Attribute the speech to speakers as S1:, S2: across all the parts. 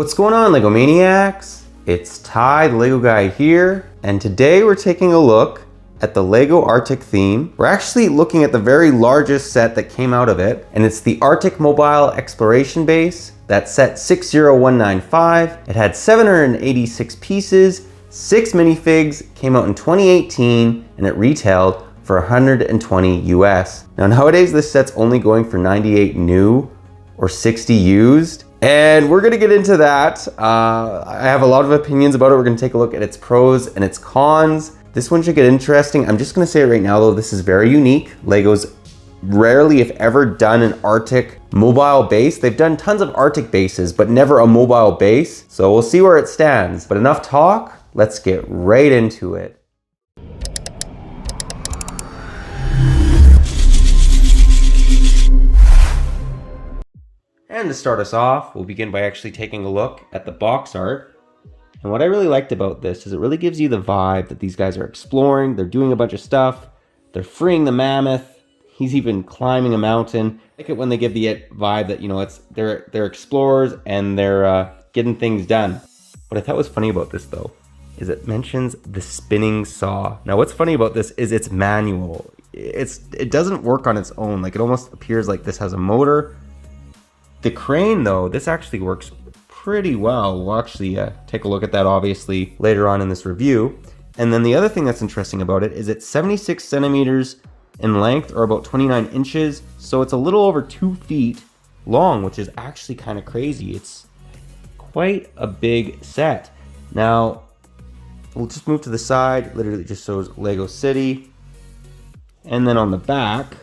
S1: What's going on, LEGO Maniacs? It's Ty, the LEGO guy here, and today we're taking a look at the LEGO Arctic theme. We're actually looking at the very largest set that came out of it, and it's the Arctic Mobile Exploration Base. That's set 60195. It had 786 pieces, 6 minifigs, came out in 2018, and it retailed for 120 US. Now nowadays this set's only going for 98 new or 60 used. And we're gonna get into that. I have a lot of opinions about it. We're gonna take a look at its pros and its cons. This one should get interesting. I'm just gonna say it right now though, this is very unique. LEGO's rarely, if ever, done an Arctic mobile base. They've done tons of Arctic bases, but never a mobile base. So we'll see where it stands. But enough talk, let's get right into it. And to start us off, we'll begin by actually taking a look at the box art. And what I really liked about this is it really gives you the vibe that these guys are exploring. They're doing a bunch of stuff. They're freeing the mammoth. He's even climbing a mountain. I like it when they give the vibe that, you know, they're explorers and they're getting things done. What I thought was funny about this though is it mentions the spinning saw. Now what's funny about this is it's manual. It doesn't work on its own. Like, it almost appears like this has a motor. The crane though, this actually works pretty well. We'll actually take a look at that obviously later on in this review. And then the other thing that's interesting about it is it's 76 centimeters in length, or about 29 inches. So it's a little over 2 feet long, which is actually kind of crazy. It's quite a big set. Now, we'll just move to the side. Literally just shows Lego City. And then on the back,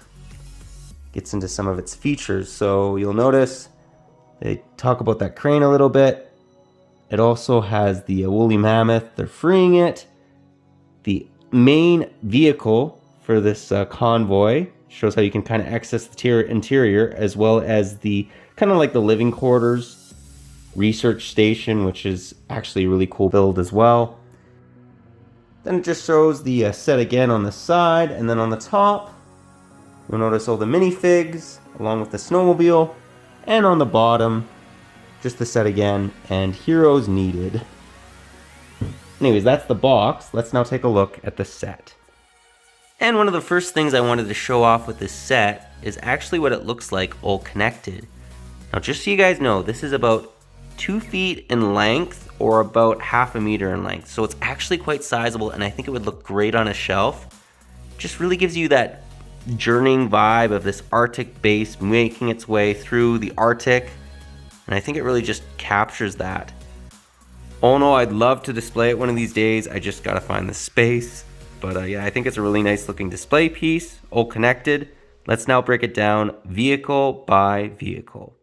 S1: gets into some of its features. So you'll notice they talk about that crane a little bit. It also has the woolly mammoth. They're freeing it. The main vehicle for this convoy shows how you can kind of access the interior, as well as the kind of like the living quarters, research station, which is actually a really cool build as well. Then it just shows the set again on the side, and then on the top you'll notice all the minifigs along with the snowmobile, and on the bottom just the set again and heroes needed. Anyways, that's the box. Let's now take a look at the set. And one of the first things I wanted to show off with this set is actually what it looks like all connected. Now just so you guys know, this is about 2 feet in length, or about half a meter in length. So it's actually quite sizable, and I think it would look great on a shelf. Just really gives you that journeying vibe of this Arctic base making its way through the Arctic, and I think it really just captures that. Oh no, I'd love to display it one of these days. I just gotta find the space. But yeah, I think it's a really nice looking display piece, all connected. Let's now break it down vehicle by vehicle.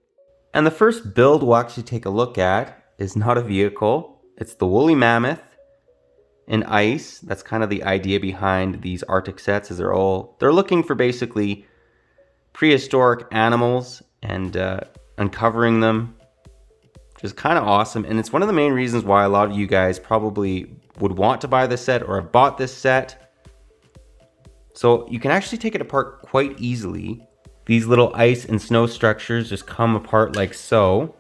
S1: And the first build we'll actually take a look at is not a vehicle. It's the woolly mammoth in ice. That's kind of the idea behind these Arctic sets, is they're looking for basically prehistoric animals and uncovering them, which is kind of awesome. And it's one of the main reasons why a lot of you guys probably would want to buy this set or have bought this set. So you can actually take it apart quite easily. These little ice and snow structures just come apart like so,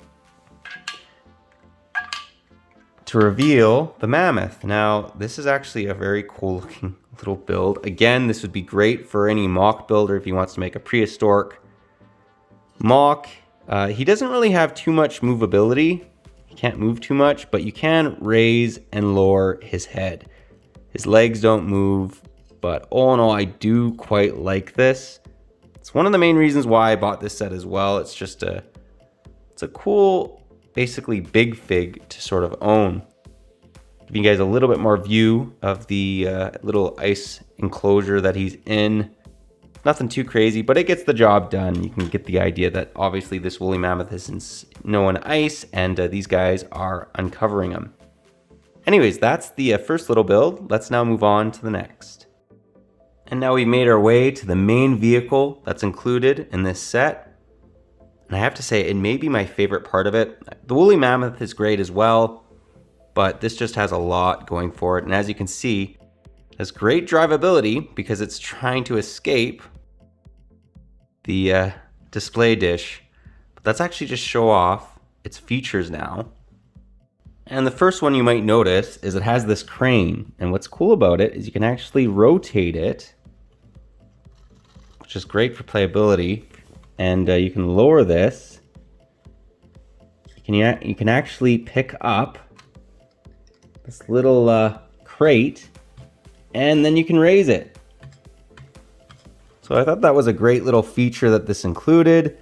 S1: to reveal the mammoth. Now, this is actually a very cool looking little build. Again, this would be great for any mock builder if he wants to make a prehistoric mock. He doesn't really have too much movability. He can't move too much, but you can raise and lower his head. His legs don't move, but all in all, I do quite like this. It's one of the main reasons why I bought this set as well. It's just it's a cool, basically big fig to sort of own. Give you guys a little bit more view of the little ice enclosure that he's in. Nothing too crazy, but it gets the job done. You can get the idea that obviously this woolly mammoth is in snow and ice, and these guys are uncovering him. Anyways, that's the first little build. Let's now move on to the next. And now we've made our way to the main vehicle that's included in this set. And I have to say, it may be my favorite part of it. The woolly mammoth is great as well, but this just has a lot going for it. And as you can see, it has great drivability because it's trying to escape the display dish. But let's actually just show off its features now. And the first one you might notice is it has this crane. And what's cool about it is you can actually rotate it, which is great for playability. And you can lower this. You can actually pick up this little crate, and then you can raise it. So I thought that was a great little feature that this included.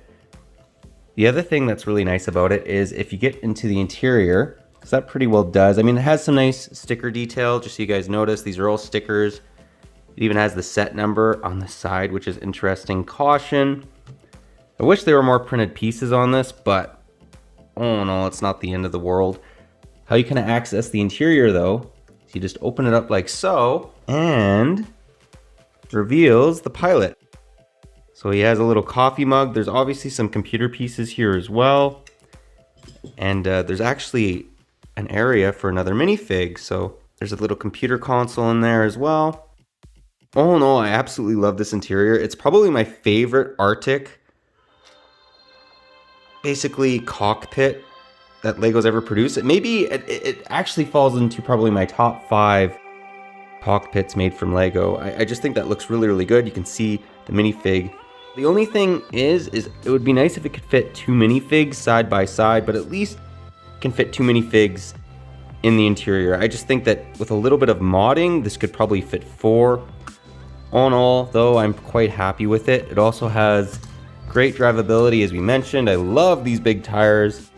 S1: The other thing that's really nice about it is if you get into the interior, because that pretty well does. I mean, it has some nice sticker detail, just so you guys notice. These are all stickers. It even has the set number on the side, which is interesting. Caution. I wish there were more printed pieces on this, but oh no, it's not the end of the world. How you can access the interior though, is you just open it up like so, and it reveals the pilot. So he has a little coffee mug. There's obviously some computer pieces here as well. And there's actually an area for another minifig. So there's a little computer console in there as well. Oh no, I absolutely love this interior. It's probably my favorite Arctic, basically cockpit that LEGO's ever produced. It actually falls into probably my top 5 cockpits made from LEGO. I just think that looks really, really good. You can see the minifig. The only thing is it would be nice if it could fit 2 minifigs side by side, but at least can fit 2 minifigs in the interior. I just think that with a little bit of modding, this could probably fit 4. All in all, though, I'm quite happy with it. It also has great drivability, as we mentioned. I love these big tires,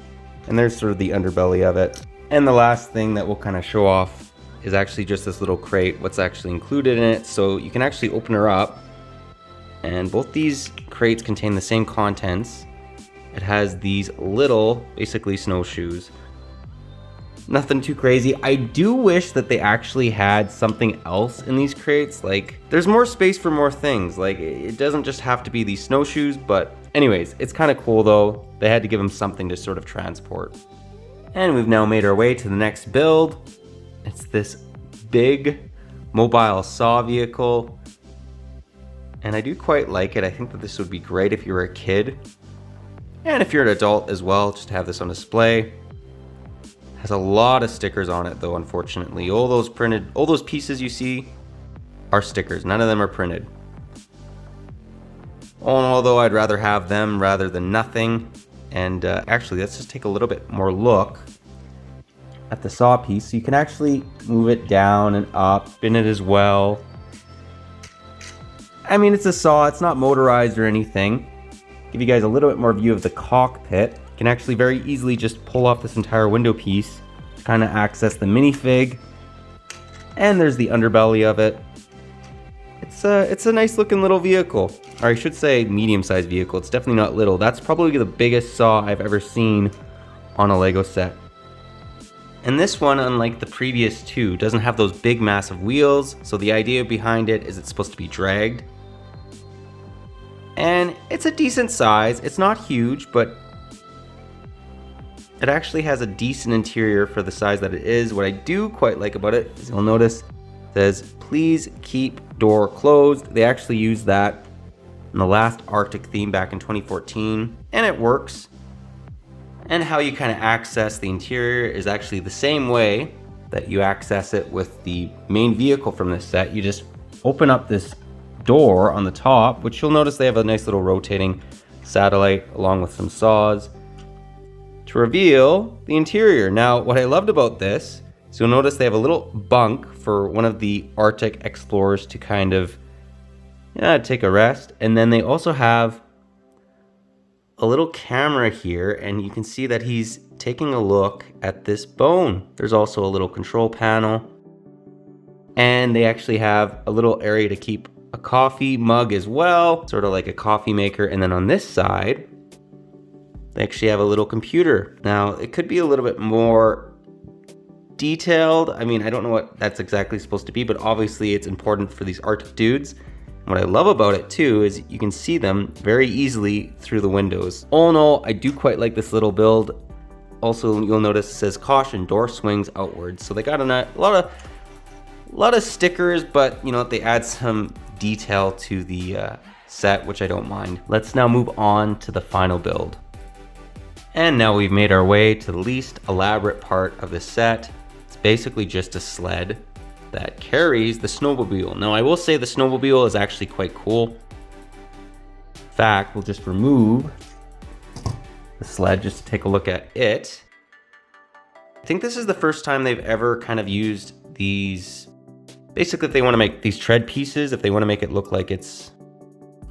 S1: and there's sort of the underbelly of it. And the last thing that we'll kind of show off is actually just this little crate, what's actually included in it. So you can actually open her up, and both these crates contain the same contents. It has these little, basically snowshoes. Nothing too crazy. I do wish that they actually had something else in these crates. Like, there's more space for more things. Like, it doesn't just have to be these snowshoes, but anyways, it's kind of cool though. They had to give them something to sort of transport. And we've now made our way to the next build. It's this big mobile saw vehicle. And I do quite like it. I think that this would be great if you were a kid. And if you're an adult as well, just to have this on display. Has a lot of stickers on it though, unfortunately. All those pieces you see are stickers. None of them are printed. Although I'd rather have them rather than nothing. And actually, let's just take a little bit more look at the saw piece. So you can actually move it down and up, spin it as well. I mean, it's a saw, it's not motorized or anything. Give you guys a little bit more view of the cockpit. You can actually very easily just pull off this entire window piece to kind of access the minifig. And there's the underbelly of it. It's a nice looking little vehicle. Or I should say medium-sized vehicle. It's definitely not little. That's probably the biggest saw I've ever seen on a LEGO set. And this one, unlike the previous two, doesn't have those big massive wheels. So the idea behind it is it's supposed to be dragged. And it's a decent size. It's not huge, but it actually has a decent interior for the size that it is. What I do quite like about it is you'll notice it says, please keep door closed. They actually used that in the last Arctic theme back in 2014, and it works. And how you kind of access the interior is actually the same way that you access it with the main vehicle from this set. You just open up this door on the top, which you'll notice they have a nice little rotating satellite along with some saws to reveal the interior. Now, what I loved about this is you'll notice they have a little bunk for one of the Arctic explorers to kind of take a rest. And then they also have a little camera here, and you can see that he's taking a look at this bone. There's also a little control panel, and they actually have a little area to keep a coffee mug as well, sort of like a coffee maker. And then on this side, they actually have a little computer. Now, it could be a little bit more detailed. I mean, I don't know what that's exactly supposed to be, but obviously it's important for these Arctic dudes. What I love about it too is you can see them very easily through the windows. All in all, I do quite like this little build. Also, you'll notice it says caution, door swings outwards. So they got a lot of stickers, but you know, they add some detail to the set, which I don't mind. Let's now move on to the final build. And now we've made our way to the least elaborate part of the set. It's basically just a sled that carries the snowmobile. Now I will say the snowmobile is actually quite cool. In fact, we'll just remove the sled just to take a look at it. I think this is the first time they've ever kind of used these, basically if they want to make these tread pieces, if they want to make it look like it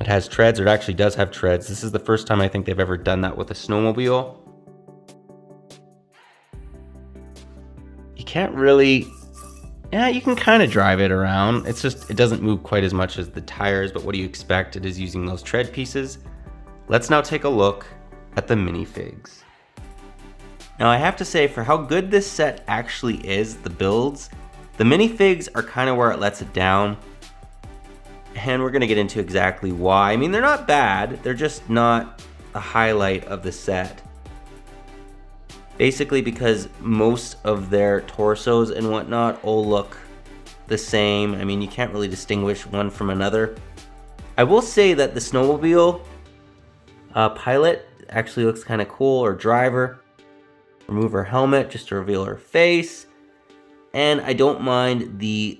S1: has treads, or it actually does have treads. This is the first time I think they've ever done that with a snowmobile. You can't really, yeah, you can kind of drive it around. It's just, it doesn't move quite as much as the tires, but what do you expect? It is using those tread pieces. Let's now take a look at the minifigs. Now I have to say, for how good this set actually is, the builds, the minifigs are kind of where it lets it down. And we're gonna get into exactly why. I mean, they're not bad, they're just not the highlight of the set. Basically because most of their torsos and whatnot all look the same. I mean, you can't really distinguish one from another. I will say that the snowmobile pilot actually looks kind of cool, or driver. Remove her helmet just to reveal her face. And I don't mind the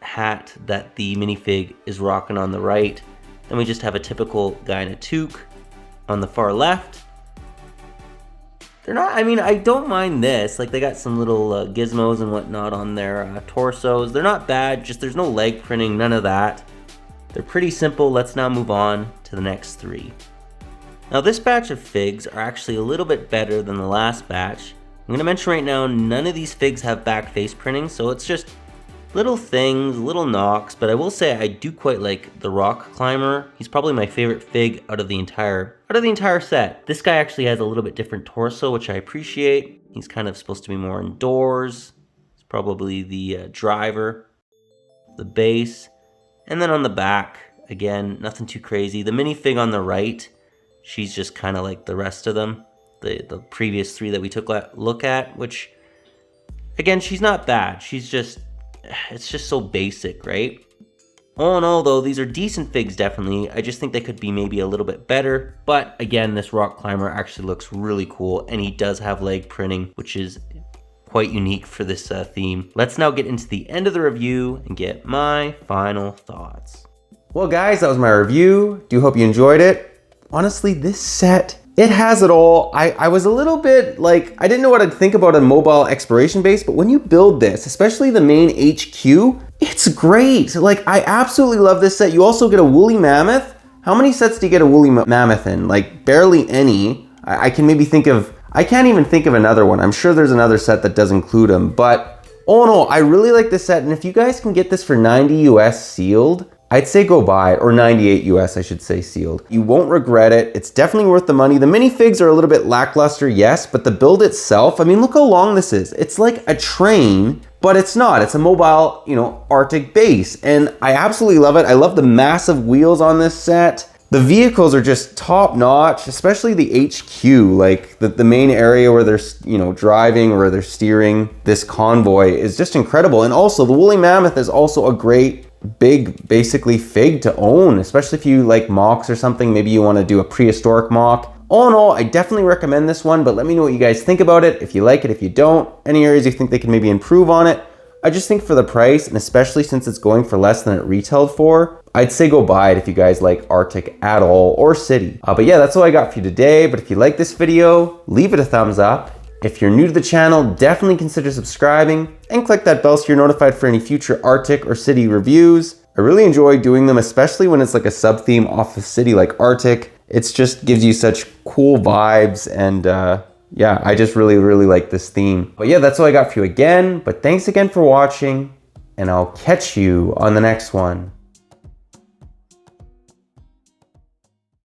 S1: hat that the minifig is rocking on the right. Then we just have a typical guy in a toque on the far left. They're not, I mean, I don't mind this. Like, they got some little gizmos and whatnot on their torsos. They're not bad, just there's no leg printing, none of that. They're pretty simple. Let's now move on to the next three. Now this batch of figs are actually a little bit better than the last batch. I'm going to mention right now, none of these figs have back face printing, so it's just little things, little knocks, but I will say I do quite like the rock climber. He's probably my favorite fig out of the entire set. This guy actually has a little bit different torso, which I appreciate. He's kind of supposed to be more indoors. It's probably the driver, the base, and then on the back, again, nothing too crazy. The minifig on the right, she's just kind of like the rest of them, the previous three that we took a look at, which, again, she's not bad. She's just, it's just so basic, right? All in all though, these are decent figs definitely. I just think they could be maybe a little bit better. But again, this rock climber actually looks really cool, and he does have leg printing, which is quite unique for this theme. Let's now get into the end of the review and get my final thoughts. Well guys, that was my review. Do hope you enjoyed it. Honestly, this set, it has it all. I was a little bit like, I didn't know what I'd think about a mobile exploration base, but when you build this, especially the main HQ, it's great. Like, I absolutely love this set. You also get a woolly mammoth. How many sets do you get a woolly mammoth in? Like, barely any. I can maybe think of, I can't even think of another one. I'm sure there's another set that does include them, but all in all, I really like this set. And if you guys can get this for 90 US sealed, I'd say go buy it, or 98 US, I should say, sealed. You won't regret it. It's definitely worth the money. The minifigs are a little bit lackluster, yes, but the build itself, I mean, look how long this is. It's like a train, but it's not. It's a mobile, you know, Arctic base, and I absolutely love it. I love the massive wheels on this set. The vehicles are just top notch, especially the HQ, like the main area where they're, you know, driving or they're steering this convoy is just incredible. And also the woolly mammoth is also a great big, basically, fig to own, especially if you like mocks or something. Maybe you want to do a prehistoric mock. All in all, I definitely recommend this one, but let me know what you guys think about it. If you like it, if you don't, any areas you think they can maybe improve on it. I just think for the price, and especially since it's going for less than it retailed for, I'd say go buy it if you guys like Arctic at all, or City. But yeah, that's all I got for you today. But if you like this video, leave it a thumbs up. If you're new to the channel, definitely consider subscribing and click that bell so you're notified for any future Arctic or City reviews. I really enjoy doing them, especially when it's like a sub-theme off of City like Arctic. It's just gives you such cool vibes, and yeah, I just really like this theme. But yeah, that's all I got for you again. But thanks again for watching, and I'll catch you on the next one.